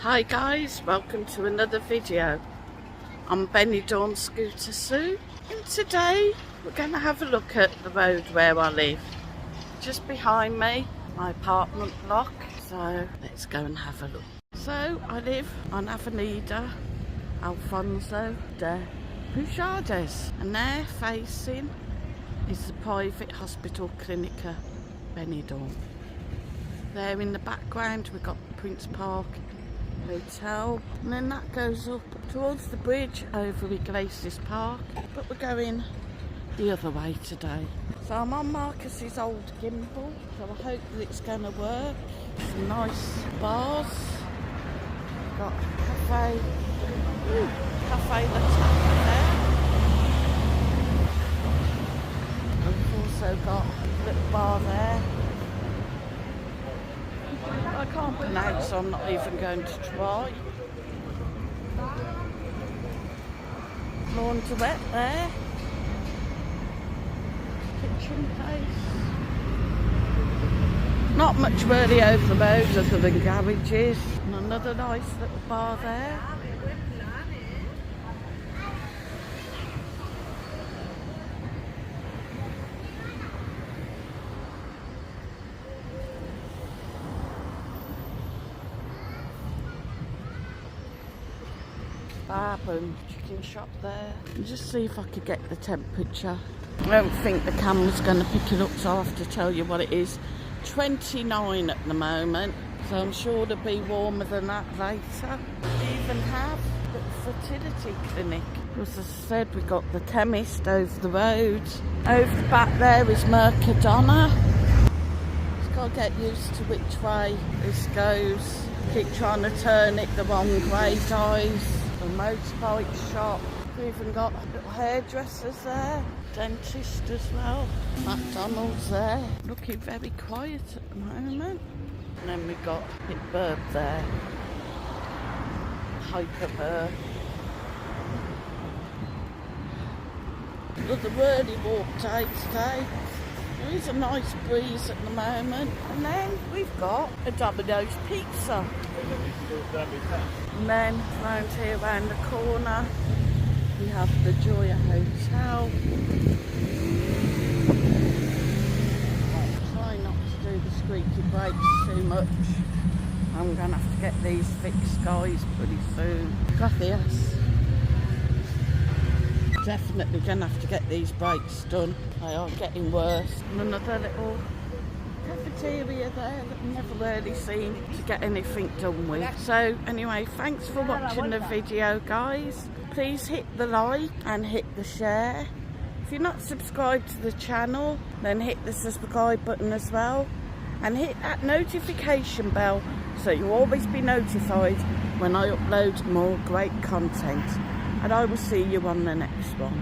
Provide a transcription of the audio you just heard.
Hi guys, welcome to another video. I'm Benidorm Scooter Sue, and today we're going to have a look at the road where I live. Just behind me, my apartment block, so let's go and have a look. So I live on Avenida Alfonso de Puchades, and there facing is the private hospital Clinica Benidorm. There in the background we've got Prince Park Hotel, and then that goes up towards the bridge over Iglesias Park, but we're going the other way today. So I'm on Marcus's old gimbal, so I hope that it's going to work. Some nice bars, got Cafe La Tapa there. We've also got a little bar there. I can't pronounce, so I'm not even going to try. Laundrette there. Kitchen place. Not much really over the road other than garages. And another nice little bar there. And chicken shop there. And just see if I could get the temperature. I don't think the camera's going to pick it up, so I'll have to tell you what it is. 29 at the moment, so I'm sure it'll be warmer than that later. We even have the fertility clinic. As I said, we've got the chemist over the road. Over the back there is Mercadona. Just got to get used to which way this goes. Keep trying to turn it the wrong way, guys. A motorbike shop. We've even got little hairdressers there. Dentist as well. McDonald's there. Looking very quiet at the moment. And then we've got Bitburg there. Hyperbird. Another really warm day today. There is a nice breeze at the moment. And then we've got a Domino's pizza. And then round here, round the corner, we have the Joya Hotel. Try not to do the squeaky brakes too much. I'm going to have to get these fixed, guys, pretty soon. Gracias. Definitely going to have to get these brakes done. They are getting worse. And another little cafeteria there that I've never really seen to get anything done with. So anyway, thanks for watching the video, guys. Please hit the like and hit the share. If you're not subscribed to the channel, then hit the subscribe button as well, and hit that notification bell so you'll always be notified when I upload more great content. And I will see you on the next one.